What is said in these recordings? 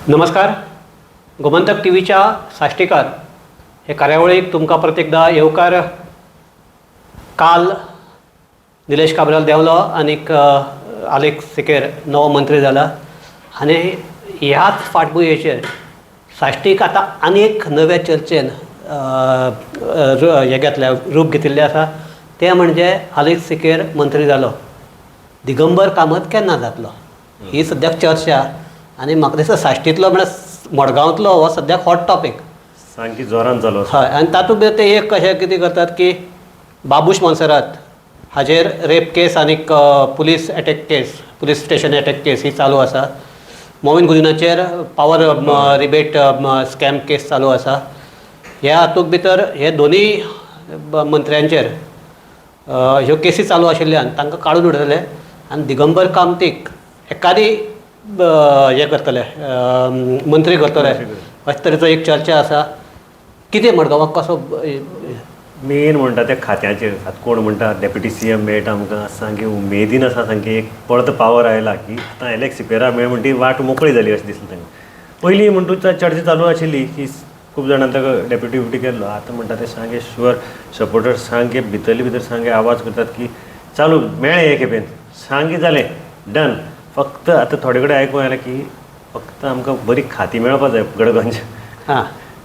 नमस्कार. गोमंतक टीव्हीच्या साष्टीकार हे कार्यावळीक तुमकां परत एकदा येवकार. काल निलेश काब्राल देंवलो आनीक अलेक्स सिकेर नवो मंत्री जाला आनी ह्याच फाटभुंयेचेर साश्टीक आतां आनी एक नव्या चर्चेन रूप घेतिल्लें आसा. तें म्हणजे अलेक्स सिकेर मंत्री जालो, दिगंबर कामत केन्ना जातलो ही सद्याक चर्चा. आनी म्हाका दिसता साश्टींतलो म्हळ्यार मडगांवांतलो हो सद्याक हॉट टॉपीक सामकी जोरान चालू आसा. हय. आनी तातूंत भितर ते एक कशें कितें करतात की बाबूश मोन्सेरात हाजेर रेप केस आनीक पुलीस स्टेशन अटॅक केस ही चालू आसा. मोमीन गुदिनाचेर पावर रिबेट स्कॅम केस चालू आसा. ह्या हातूंत भितर हे दोनूय मंत्र्यांचेर ह्यो केसी चालू आशिल्ल्यान तांकां काडून उडयले आनी दिगंबर कामतीक एकादी हे करतले, मंत्री करतले अशे तरेचो एक चर्चा आसा. कितें मडगांवाक कसो मेन म्हणटा त्या खात्याचेर आतां कोण म्हणटा डेप्युटी सीएम मेळटा आमकां सामकी उमेदीन आसा. सामकी एक परत पावर आयला की आतां एलेक्स सिकेरा मेळ म्हणटी वाट मोकळी जाली अशें दिसलें तांकां. पयलीं म्हणटूच चर्चा चालू आशिल्ली की खूब जाणां ताका डेप्युटी बिप्टी केल्लो. आतां म्हणटा ते सामके शुअर सपोर्टर्स सामके भितर सामके आवाज करतात की चालू मेळ्ळें हे खेपेन सामकें जालें डन. फक्त आतां थोडे कडेन आयकूं आयलां की फक्त आमकां बरी खाती मेळपाक जाय गडगंज.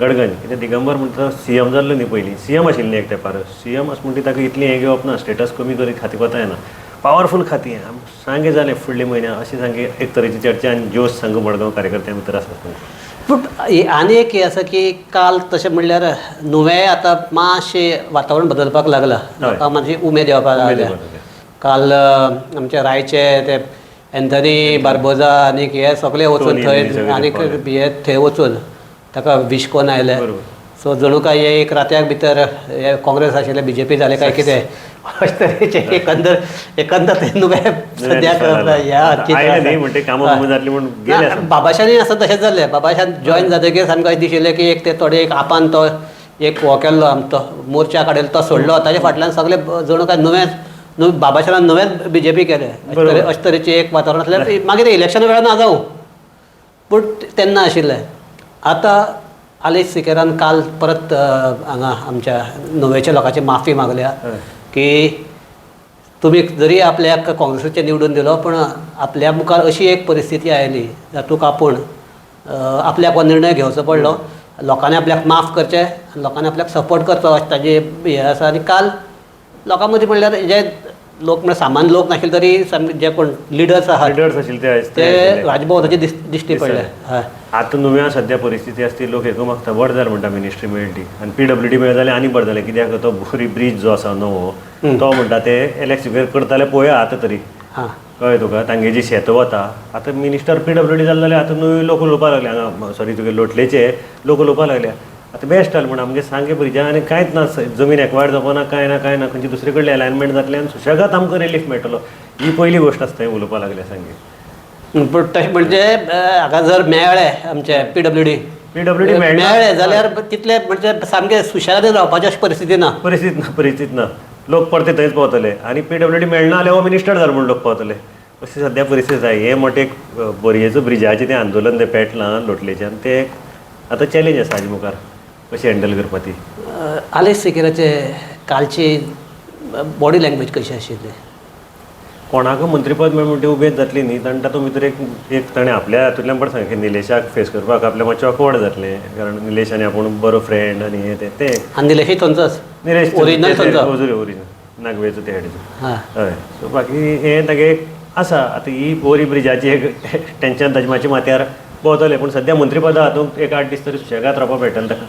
गडगंज कित्याक दिगंबर म्हणटा सीएम जाल्लो न्ही पयलीं, सीएम आशिल्लें एक तेंपार. सीएम अशें म्हणटी ताका इतलें हें घेवप ना, स्टेटस कमी करी खाती कोता येना. पावरफूल खाती सांगे जालें फुडल्या म्हयन्या अशी सामकी एक तरेची चर्चा आनी जोश सांग मडगांव कार्यकर्त्यां भितर आसा. पूण आनी एक हें आसा की काल तशें म्हणल्यार नुवें आतां मातशें वातावरण बदलपाक लागलां, लोकांक मातशी उमेद येवपाक लागल्या. काल आमच्या रायचे ते एंथनी बार्बोजा आनीक हे सगळे वचून थंय आनीक हे थंय वचून ताका विश कोन्न आयले. सो जणू काय हे एक रात्याक भितर हे काँग्रेस आशिल्ले बीजेपी जाले काय कितें अशे तरेचे एकंदर ते नुवें सद्याक बाबाशानी आसा तशेंच जाल्लें. बाबाशान जॉयन जातकीर सामकें अशें दिशिल्लें की एक ते थोडे एक आपान तो एक हो केल्लो आमचो मोर्चा काडिल्लो तो सोडलो. ताच्या फाटल्यान सगळे जणू काय बाबाशानान नवेंच बीजेपी केले अशे तरेचें एक वातावरण आसल्यार मागीर इलेक्शना वेळार ना जावं पूण तेन्ना आशिल्लें. आतां अलेक्स सिकेरान काल परत हांगा आमच्या नुवेच्या लोकांची माफी मागल्या की तुमी जरी आपल्याक काँग्रेसीचे निवडून दिलो पूण आपल्या मुखार अशी एक परिस्थिती आयली जातूंत आपूण आपल्याक हो निर्णय घेवचो पडलो. लोकांनी आपल्याक माफ करचें, लोकांनी आपल्याक सपोर्ट करचो अशें ताजें हें आसा. आनी काल लोकां मदीं म्हणल्यार जे लोक म्हणजे सामान्य लोक नाशिल्ले तरी सामके जे कोण लिडर्स आशिल्ले ते राजभवनाचे दिश्टी पडले. आतां नुव्या सद्या परिस्थिती आसा ती लोक हेतू मागता बरें जालें म्हणटा मिनिस्ट्री मेळटी आनी PWD मेळ जाल्यार आनी बरें जालें. कित्याक तो बोरी ब्रीज जो आसा नवो तो म्हणटा ते एलेक्स सिकेर करताले पळोवया आतां तरी कळ्ळें तुका. तांगे जी शेत वता आतां मिनिस्टर PWD जालें जाल्यार आतां नवी लोक उलोवपाक लागले हांगा सॉरी तुगे लोटलेचे लोक उलोवपाक लागल्या. आतां बेस्ट जालें म्हण आमगे सामकें ब्रिजा आनी कांयच ना, जमीन एक्वायर जावना कांय ना खंयची दुसरे कडले अलायनमेंट जातलें आनी सुशेगाद आमकां रिलीफ मेळटलो ही पयली गोश्ट आसता थंय उलोवपाक लागले सामकें. पूण तशें म्हणजे हाका जर मेळ्ळें आमचे PWD मेळ्ळें जाल्यार तितले म्हणजे सामकें सुशेगाद रावपाची अशी परिस्थिती ना. लोक परते थंयच पावतले आनी PWD मेळना जाल्यार हो मिनिस्टर जालो म्हूण लोक पावतले अशी सद्या परिस्थिती जाय. हे मोठे बोरयेचो ब्रिजाचें तें आंदोलन तें पेटलां लोटलेचें आनी तें आतां चॅलेंज आसा हाजे मुखार कशी हँडल करपाची. अलेक्स सिकेराचे कालची बॉडी लँग्वेज कशी आशिल्ली? कोणाक मंत्रीपद मेळ म्हणटी उबेच जातली न्ही ताणें तातूंत भितर एक ताणें आपल्या हातूंतल्यान बरें सांगलें की निलेशाक फेस करपाक आपल्या मातशें ऑकवर्ड जातलें कारण निलेश आनी आपूण बरो फ्रेंड आनी हें तें आनी निलेशूय थंयचोच निलेश ओरिजिनल नागवेचो ते हेडीचो हय. सो बाकी हें तागे एक आसा. आतां ही बोरी ब्रिजाची एक टेंशन ताजे मातशें माथ्यार भोंवतलें पूण सद्या मंत्रीपदा हातूंत एक 8 दीस तरी सुशेगाद रावपाक मेळटलें ताका.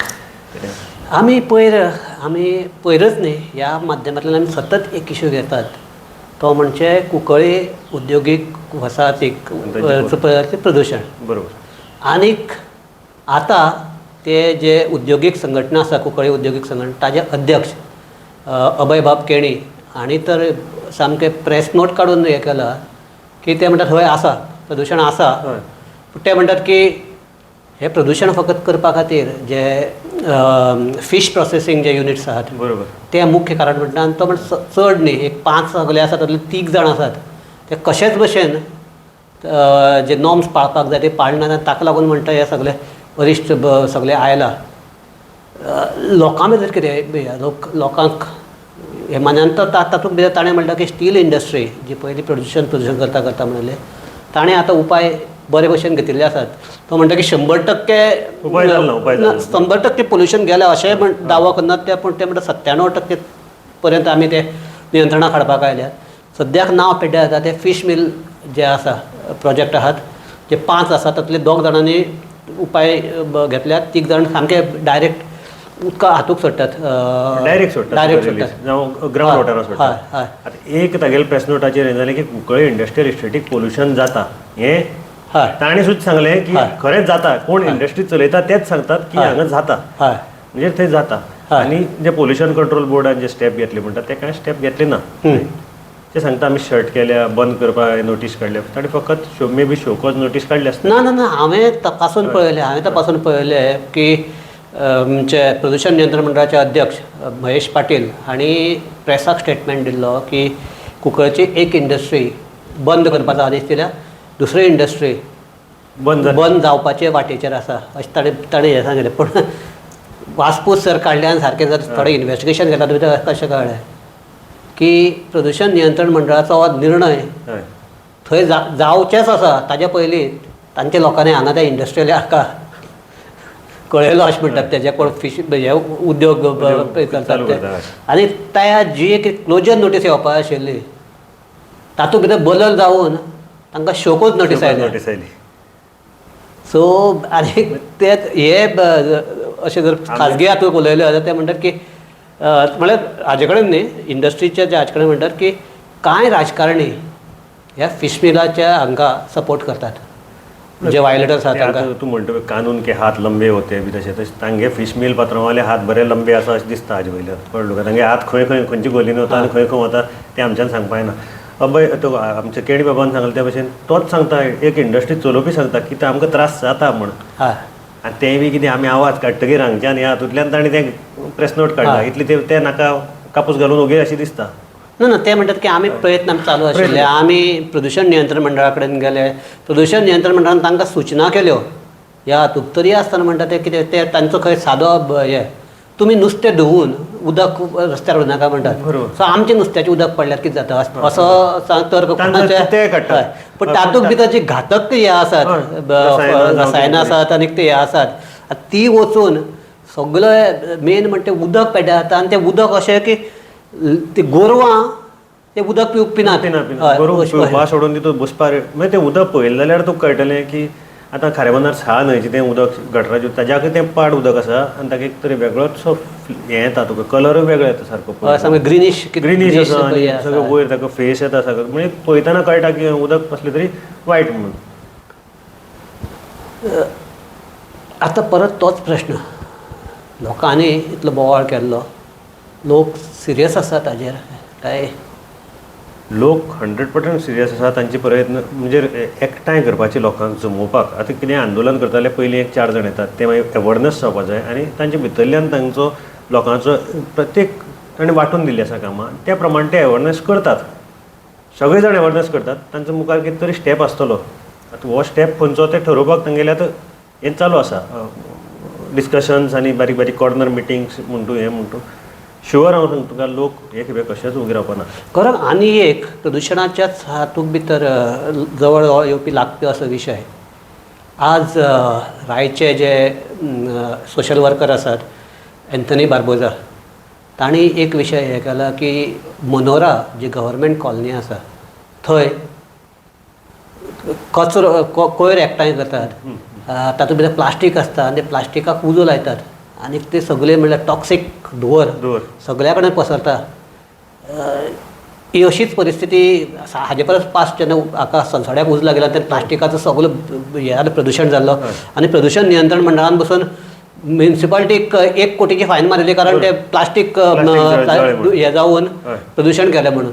आमी पयरच न्ही ह्या माध्यमांतल्यान आमी सतत एक इश्यू घेतात तो म्हणजे कुंकळ्ळी उद्योगीक वसाहतीक प्रदूशण. बरोबर. आनीक आतां ते जे उद्योगीक संघटना आसा कुंकळ्ळी उद्योगीक संघटना ताजे अध्यक्ष अभय बाब केणी हांणी तर सामकें प्रेस नोट काडून हें केलां की ते म्हणटात हय आसा प्रदूशण आसा. ते म्हणटात की हे प्रदूशण फकत करपा खातीर जे फिश प्रोसेसींग जे युनिट्स आसात बरोबर ते मुख्य कारण म्हणटा. आनी तो म्हणजे चड न्ही एक 5 सगळे आसात तातूंतले 3 जाण आसात ते कशेच भशेन जे नॉर्म्स पाळपाक जाय ते पाळना ताका लागून म्हणटा हे सगळे वरिश्ट सगळे आयला लोकां भितर कितें लोकांक हे मान्यान तातूंत भितर ताणें म्हणटा की स्टील इंडस्ट्री जी पयलीं प्रदूशण करता म्हणले ताणें आतां उपाय बरे भशेन घेतिल्ले आसात तो म्हणटा की 100% पोल्युशन गेलें अशें दावो करनात ते पूण ते म्हणटा 97% पर्यंत आमी ते नियंत्रणाक हाडपाक आयल्यात सद्याक नांव पेड्ड्यार जाता ते फीश मिल जे आसा प्रोजेक्ट आहात जे 5 आसा तातूंतले 2 जाणांनी उपाय घेतल्यात 3 जाण सामके डायरेक्ट उदका हातूंक सोडटात डायरेक्ट जावं ग्रावंड वॉटरान सोडटात आतां एक तागेले प्रेस नोटाचेर हें जालें की कुंकळे इंडस्ट्रियल इस्टेटीक पोल्युशन जाता हें ताणें सुद्दां सांगलें की खरेंच जाता कोण इंडस्ट्री चलयता तेच सांगतात की हांगा जाता म्हणजे थंय जाता आनी जे पोल्युशन कंट्रोल बोर्डान जे स्टेप घेतले म्हणटात ते कांय स्टेप घेतले ना ते सांगता आमी शट केल्या बंद करपाक नोटीस काडल्या ताणें फकत मे बी शोकॉज नोटीस काडली आसता ना हांवें तपासून पळयलें की म्हणजे प्रदूषण नियंत्रण मंडळाचे अध्यक्ष महेश पाटील हांणी प्रेसाक स्टेटमेंट दिल्लो की कुंकळची एक इंडस्ट्री बंद करपाचो आदेश दिल्या दुसरी इंडस्ट्री बंद जावपाचे वाटेचेर आसा अशें ताणें हें सांगलें पूण वासपूस जर काडल्यान सारकें जर थोडें इन्वेस्टिगेशन घेतला तर कशें कळ्ळें की प्रदूषण नियंत्रण मंडळाचो हो निर्णय थंय जावचेच आसा ताजे पयलीं तांच्या लोकांनी हांगा त्या इंडस्ट्रियल हाका कळयलो अशें म्हणटात तेजे कोण फिश हे उद्योग करतात ते आनी त्या जी एक क्लोजर नोटीस येवपाक आशिल्ली तातूंत भितर बदल जावन तांकां शोकूच नोटीस आयली सो आनी ते हे अशें जर खाजगी हातूंत उलयले जाल्यार ते म्हणटात की म्हळ्यार हाजे कडेन न्ही इंडस्ट्रीचे जे हाजे कडेन म्हणटात की कांय राजकारणी ह्या फिश मिलाच्या हांकां सपोर्ट करतात जे वायलेटर्स आहात तूं म्हणटा कानून के हात लंबे होते बी तशें तांगे फिश मिल पात्रांवाले हात बरे लंबे आसा अशें दिसता हाजे वयल्यान कळ्ळें तुका तांगे हात खंयची गोलीन वता आनी खंय वता ते आमच्यान सांगपा येना अभय तो आमच्या केणी बाबान सांगलें त्या भशेन तोच सांगता एक इंडस्ट्री चलोवपी सांगता की ते आमकां त्रास जाता म्हण आनी तें बी कितें आमी आवाज काडटकीर हांगच्यान ह्या हातूंतल्यान ताणें तें प्रेस नोट काडला इतली ते नाका कापूस घालून ओगे अशी दिसता ना ते म्हणटात की आमी प्रयत्न चालू आशिल्ले आमी प्रदूषण नियंत्रण मंडळा कडेन गेले प्रदूषण नियंत्रण मंडळान तांकां सूचना केल्यो ह्या हातूंत तरी आसतना म्हणटा ते कितें ते तांचो खंय सादो हे तुमी नुस्तें धुवून उदक रस्त्यार उडोवं नाका म्हणटात सो आमचें नुस्त्याचें उदक पडल्यार कितें जाता असो तर्क पण तातूंत भितर जी घातक हे आसात रसायनां आसात आनी ते हे आसात ती वचून सगळे मेन म्हणटा तें उदक पेड्ड्यार जाता आनी तें उदक अशें की ती गोरवां ते उदक पिवपी ना गोरवां सोडून तितून बसपार मागीर तें उदक पळयलें जाल्यार तुका कळटलें की आतां खारेबंदार साहा न्हंयचें तें उदक गटराचें ताज्याक तें पाड उदक आसा आनी ताका एक तरी वेगळोच हें येता तुका कलरूय वेगळो येता सारको ग्रीनिश आसा आनी सगळें वयर ताका फेस येता सगळें म्हणजे पळयतना कळटा की उदक कसलें तरी वायट म्हणून आतां परत तोच प्रश्न लोकांनी इतलो बोवाळ केल्लो लोक सिरियस आसा ताजेर काय लोक 100% सिरियस आसा तांचे प्रयत्न म्हणजे एकठांय करपाचे लोकांक जमोवपाक आतां कितें आंदोलन करताले पयलीं एक 4 जाण येतात ते मागीर अवेरनस जावपाक जाय आनी तांचे भितरल्यान तांचो लोकांचो प्रत्येक ताणें वांटून दिल्लीं आसा कामां त्या प्रमाणे ते अवेरनस करतात सगळे जाण अवेरनस करतात तांचो मुखार कितें तरी स्टेप आसतलो आतां हो स्टेप खंयचो ते ठरोवपाक तांगेले आतां हें चालू आसा डिस्कशन्स आनी बारीक बारीक कॉर्नर मिटिंग्स म्हणटू हें म्हणटू शुअर हांव सांगता तुका लोक एक कशेंच उबी रावपाना कारण आनी एक प्रदुशणाच्याच हातूंत भितर जवळ येवपी लागपी असो विशय आज रायचे जे सोशल वर्कर आसात एंथनी बार्बोजा तांणी एक विशय हे केला की मनोरा जी गव्हर्मेंट कॉलनी आसा थंय कचरो कोयर एकठांय करतात तातूंत भितर प्लास्टीक आसता आनी ते प्लास्टिकाक उजो लायतात आनी ते सगळे म्हणल्यार टॉक्सीक धुंवर सगळ्या कडेन पसरता ही अशीच परिस्थिती हाजे परस पास्ट जेन्ना हाका सनसड्याक उज लागला तेन्ना प्लास्टिकाचो सगळो हे प्रदूशण जाल्लो आनी प्रदूशण नियंत्रण मंडळान बसून म्युनिसिपालिटीक 1 कोटीची फायन मारिल्ली कारण ते प्लास्टीक हे जावन प्रदूशण केलें म्हणून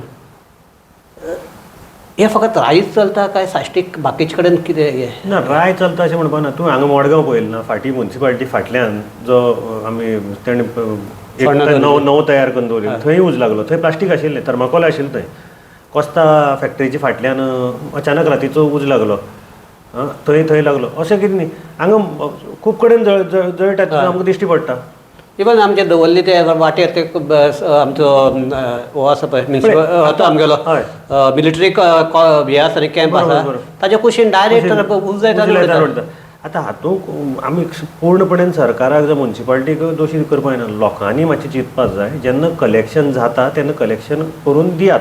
हे फकत रायच चलता काय साश्टीक बाकीचे कडेन कितें हें ना राय चलता अशें म्हणपा ना तूं हांगा मडगांव पळयलें ना फाटीं म्युनिसिपालिटी फाटल्यान जो आमी तेणें नवो तयार करून दवरलो थंय उज लागलो थंय प्लास्टीक आशिल्लें थर्माकोल आशिल्लें थंय कोस्ता फॅक्टरीची फाटल्यान अचानक रातीचो उज लागलो थंय लागलो अशें कितें न्ही हांगा खूब कडेन जळटात आमकां दिश्टी पडटा. इवन आमचे दवरले ते वाटेर ते आमचो हो आसा पळय म्युनिसिपल तो आमगेलो मिलिटरी हे आसा न्ही कॅम्प आसा ताच्या कुशीन डायरेक्ट उज जायता. आतां हातूंत आमी पूर्णपणान सरकाराक जावं म्युनिसिपालिटीक दोशी करपाक जायना. लोकांनी मातशें चिंतपाक जाय जेन्ना कलेक्शन जाता तेन्ना कलेक्शन करून दियात,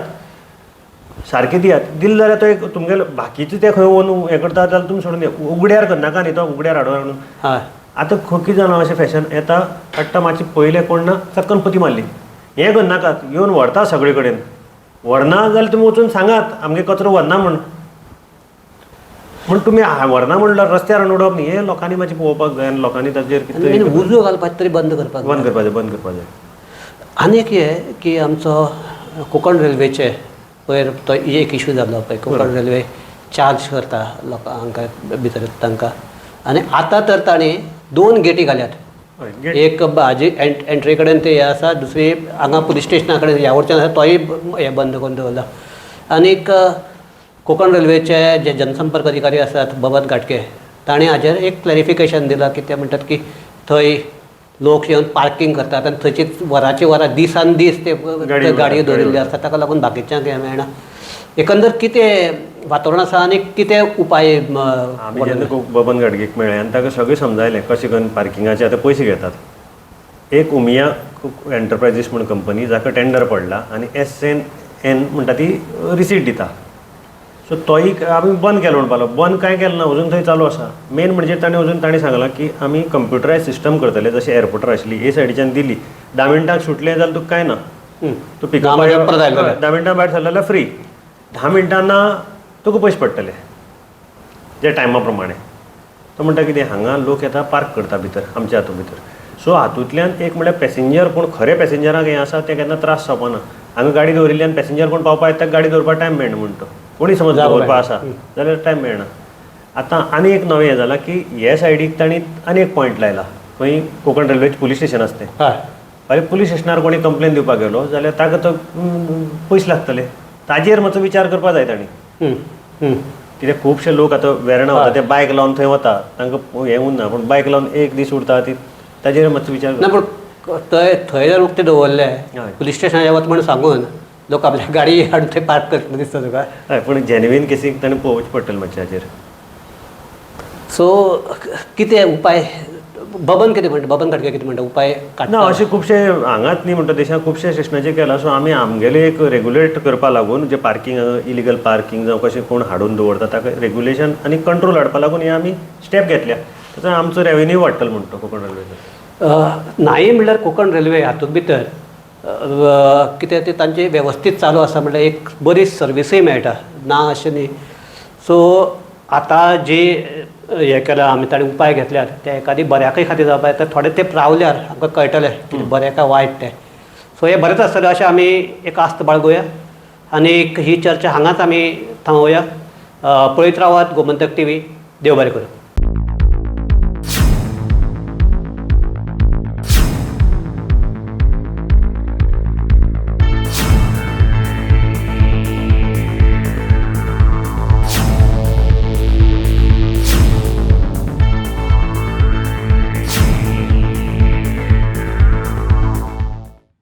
सारकें दियात. दिलें जाल्यार तो एक तुमगेलो बाकीचे ते खंय व्हरून हें करता जाल्यार तुमी सोडून दिया. उगड्यार करनाका न्ही तो उगड्यार हाडून हय. आतां कितें जालां अशें फॅशन येता काडटा मातशें पयलें कोण ना चक्कन पती मारली. हें करनाकात, येवन व्हरता सगळे कडेन. व्हरना जाल्यार तुमी वचून सांगात आमगे कचरो व्हरना म्हण तुमी व्हरना म्हणल्यार रस्त्यार हाडून उडोवप न्ही. हें लोकांनी मातशें पळोवपाक जाय आनी लोकांनी ताचेर कितें उजो घालपाक तरी बंद करपाक जाय. आनी एक हे की आमचो कोंकण रेल्वेचे पयर तो एक इशू जाल्लो पळय कोंकण रेल्वे चार्ज करता लोकांक भितर तांकां आनी आतां तर ताणें 2 गेटी घाल्यात. एक हाजी एंट्री कडेन ते हे आसा, दुसरी हांगा पुलीस स्टेशना कडेन ह्या वटेच्यान आसा तोय हे बंद करून दवरला. आनीक कोंकण रेल्वेचे जे जनसंपर्क अधिकारी आसात बबन घाटगे ताणें हाजेर एक क्लॅरिफिकेशन दिलां की ते म्हणटात की थंय लोक येवन पार्किंग करतात आनी थंयची वरांची वरां दिसान दीस ते गाडयो दवरिल्ल्यो आसता ताका लागून बाकीच्यांक हें मेळना. एकंदर कितें वातावरण आसा आनी कितें उपाय आमी जेन्ना बबन घाटगेक मेळ्ळे आनी ताका सगळें समजायलें कशें करून पार्किंगाचे आतां पयशे घेतात. एक उमिया एंटरप्रायजीस म्हूण कंपनी जाका टेंडर पडला आनी SNN म्हणटा ती रिसीट दिता. सो तोय आमी बंद केलो म्हणपाक लागलो. बंद कांय केलें ना, अजून थंय चालू आसा. मेन म्हणजे ताणें सांगलां की आमी कंप्युटरायज सिस्टम करतले जशें एअरपोर्टार आशिल्ली हे सायडीच्यान दिली 10 मिनटांक सुटलें जाल्यार तुका कांय ना. तूं पिकअप 10 मिनटां भायर सरलें जाल्यार फ्री. 10 मिनटांना तुका पयशे पडटले जे टायमा प्रमाणे. तो म्हणटा कितें हांगा लोक येता पार्क करता भितर आमच्या हातूंत भितर. सो हातूंतल्यान एक म्हळ्यार पॅसेंजर पूण खरे पॅसेंजराक हें आसा तें केन्ना त्रास जावपाना. हांगा गाडी दवरिल्ल्यान पॅसेंजर कोण पावपाक येता गाडी दवरपाक टायम मेळना म्हणटा. कोणी समज दवरपा आसा जाल्यार टायम मेळना. आतां आनी एक नवें हें जालां की हे सायडीक तांणी आनी एक पॉयंट लायला. खंय कोंकण रेल्वेचें पुलीस स्टेशन आसता तें फाल्यां पुलीस स्टेशनार कोणी कंप्लेन दिवपाक गेलो जाल्यार ताका तो पयशे लागतले. ताजेर मातसो विचार करपाक जाय तांणी. कित्याक खुबशे लोक आतां वेर्णा वता ते बायक लावन थंय वता तांकां हें उरना पूण बायक लावन एक दीस उरता ती ताजेर मातसो विचार ना. पूण थंय जर उक्ते दवरले पुलीस स्टेशनार वता म्हणून सांगून लोक आपल्या गाडी हाडून थंय पार्क करता दिसता तुका. हय पूण जेन्युइन केसीक ताणें पळोवचें पडटलें मातशें हाजेर. सो कितें उपाय बबन कितें म्हणटा बबन घाटगे कितें म्हणटा उपाय ना अशें खुबशे हांगाच न्ही म्हणटा देशांत खुबशे स्टेशनाचेर केला. सो आमी आमगेले एक रेगुलेट करपा लागून जे पार्किंग इलिगल पार्किंग जावं कशें कोण हाडून दवरता ताका रेगुलेशन आनी कंट्रोल हाडपा लागून हे आमी स्टेप घेतल्या. ताचो आमचो रेवेन्यू वाडटलो म्हणटा कोंकण रेल्वेचो. नाही म्हणल्यार कोंकण रेल्वे हातूंत भितर कितें तें तांचें वेवस्थीत चालू आसा म्हणल्यार एक बरी सर्विसूय मेळटा ना अशें न्ही. सो आतां जी हें केलां आमी ताणें उपाय घेतल्यात ते एखादी बऱ्याकय खातीर जावपा येता. थोडे तें रावल्यार आमकां कळटलें की बरें काय वायट तें. सो हें बरेंच आसतलें अशें आमी एक आस्त बाळगुया आनी ही चर्चा हांगाच आमी थांबोवया. पळयत रावात गोमंतक TV. देव बरें करूं.